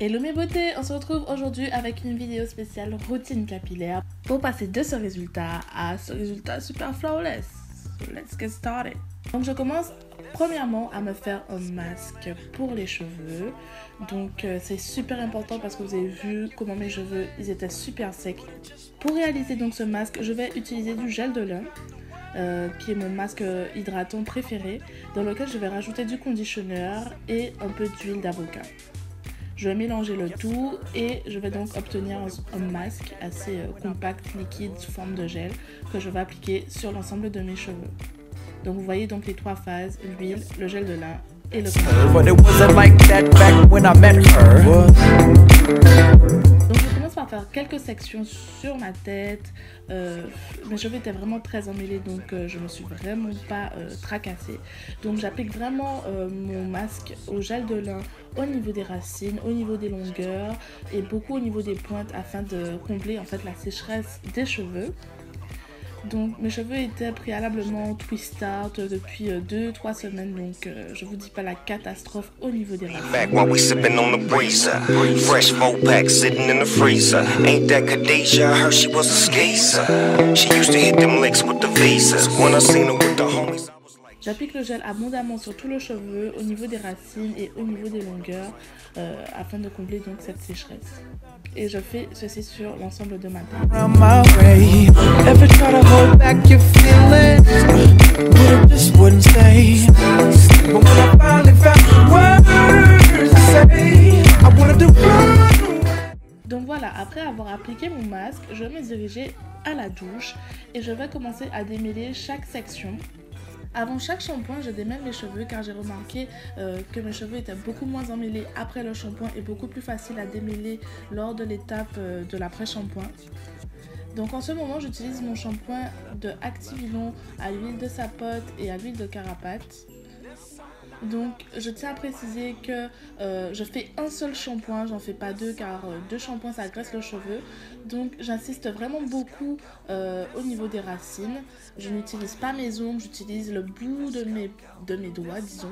Hello mes beautés, on se retrouve aujourd'hui avec une vidéo spéciale routine capillaire pour passer de ce résultat à ce résultat super flawless. So let's get started. Donc je commence premièrement à me faire un masque pour les cheveux. Donc c'est super important parce que vous avez vu comment mes cheveux ils étaient super secs. Pour réaliser donc ce masque, je vais utiliser du gel de lin. Qui est mon masque hydratant préféré, dans lequel je vais rajouter du conditionneur et un peu d'huile d'avocat. Je vais mélanger le tout et je vais donc obtenir un masque assez compact, liquide, sous forme de gel que je vais appliquer sur l'ensemble de mes cheveux. Donc vous voyez donc les trois phases, l'huile, le gel de lin et le donc je commence par faire quelques sections sur ma tête. Mes cheveux étaient vraiment très emmêlés, donc je me suis vraiment pas tracassée. Donc j'applique vraiment mon masque au gel de lin au niveau des racines, au niveau des longueurs et beaucoup au niveau des pointes afin de combler en fait la sécheresse des cheveux. Donc mes cheveux étaient préalablement twist out depuis 2-3 semaines, donc je vous dis pas la catastrophe au niveau des racines. J'applique le gel abondamment sur tout le cheveu, au niveau des racines et au niveau des longueurs, afin de combler donc cette sécheresse. Et je fais ceci sur l'ensemble de ma tête. Donc voilà, après avoir appliqué mon masque, je vais me diriger à la douche et je vais commencer à démêler chaque section. Avant chaque shampoing, je démêle mes cheveux car j'ai remarqué que mes cheveux étaient beaucoup moins emmêlés après le shampoing et beaucoup plus facile à démêler lors de l'étape de l'après-shampoing. Donc en ce moment, j'utilise mon shampoing de Activilon à l'huile de sapote et à l'huile de carapate. Donc je tiens à préciser que je fais un seul shampoing, j'en fais pas deux car deux shampoings ça agresse le cheveu. Donc j'insiste vraiment beaucoup au niveau des racines. Je n'utilise pas mes ongles, j'utilise le bout de mes doigts, disons.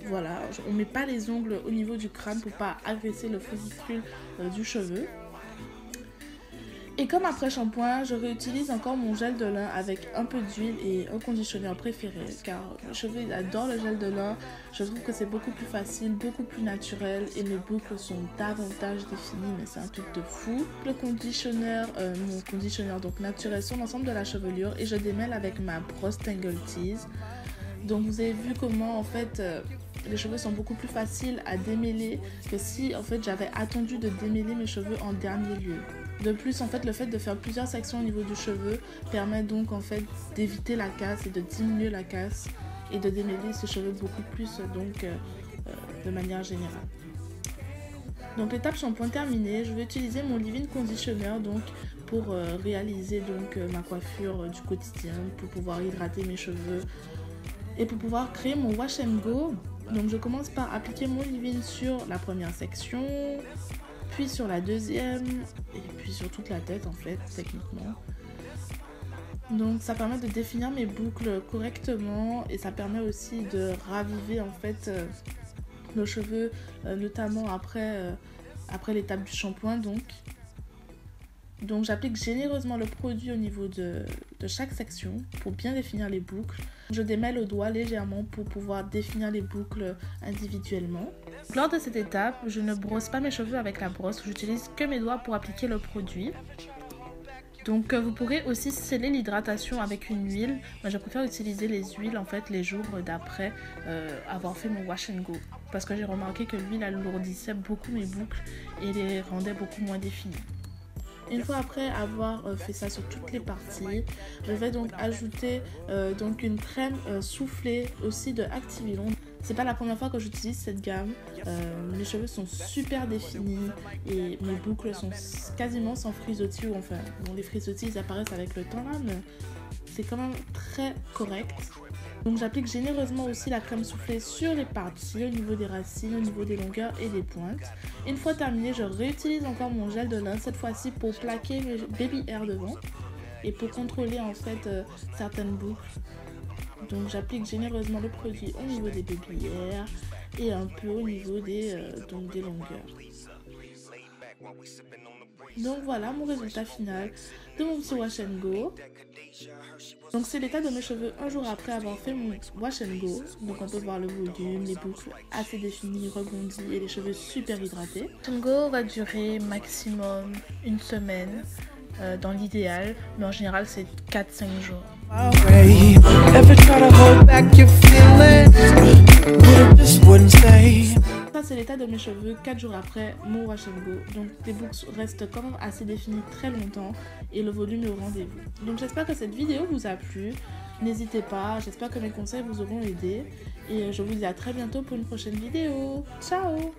Voilà, on met pas les ongles au niveau du crâne pour pas agresser le follicule du cheveu. Et comme après shampoing, je réutilise encore mon gel de lin avec un peu d'huile et un conditionneur préféré car mes cheveux ils adorent le gel de lin. Je trouve que c'est beaucoup plus facile, beaucoup plus naturel et mes boucles sont davantage définies, mais c'est un truc de fou. Le conditionneur, mon conditionneur donc naturel sur l'ensemble de la chevelure et je démêle avec ma brosse Tangle Tease. Donc vous avez vu comment en fait les cheveux sont beaucoup plus faciles à démêler que si en fait j'avais attendu de démêler mes cheveux en dernier lieu. De plus, en fait, le fait de faire plusieurs sections au niveau du cheveu permet donc en fait d'éviter la casse et de diminuer la casse et de démêler ses cheveux beaucoup plus donc de manière générale. Donc l'étape shampoing terminée, je vais utiliser mon leave-in conditioner donc pour réaliser donc ma coiffure du quotidien, pour pouvoir hydrater mes cheveux et pour pouvoir créer mon wash and go. Donc je commence par appliquer mon leave-in sur la première section, puis sur la deuxième et puis sur toute la tête en fait techniquement. Donc ça permet de définir mes boucles correctement et ça permet aussi de raviver en fait nos cheveux notamment après l'étape du shampoing donc j'applique généreusement le produit au niveau de chaque section pour bien définir les boucles. Je démêle au doigt légèrement pour pouvoir définir les boucles individuellement. Lors de cette étape, je ne brosse pas mes cheveux avec la brosse, j'utilise que mes doigts pour appliquer le produit. Donc vous pourrez aussi sceller l'hydratation avec une huile. Moi je préfère utiliser les huiles en fait les jours d'après avoir fait mon wash and go. Parce que j'ai remarqué que l'huile alourdissait beaucoup mes boucles et les rendait beaucoup moins définies. Une fois après avoir fait ça sur toutes les parties, je vais donc ajouter donc une crème soufflée aussi de Activilon. C'est pas la première fois que j'utilise cette gamme. Mes cheveux sont super définis et mes boucles sont quasiment sans frisottis. Enfin, bon, les frisottis ils apparaissent avec le temps là, mais c'est quand même très correct. Donc j'applique généreusement aussi la crème soufflée sur les parties, au niveau des racines, au niveau des longueurs et des pointes. Une fois terminé, je réutilise encore mon gel de lin, cette fois-ci pour plaquer mes baby hair devant et pour contrôler en fait certaines boucles. Donc j'applique généreusement le produit au niveau des baby hair et un peu au niveau des longueurs. Donc voilà mon résultat final de mon petit wash and go. Donc c'est l'état de mes cheveux un jour après avoir fait mon wash and go. Donc on peut voir le volume, les boucles assez définies, rebondies et les cheveux super hydratés. Wash and go va durer maximum une semaine dans l'idéal, mais en général c'est 4-5 jours. Ça c'est l'état de mes cheveux 4 jours après mon wash and go. Donc les boucles restent quand même assez définies très longtemps et le volume est au rendez-vous. Donc j'espère que cette vidéo vous a plu. N'hésitez pas, j'espère que mes conseils vous auront aidé. Et je vous dis à très bientôt pour une prochaine vidéo. Ciao!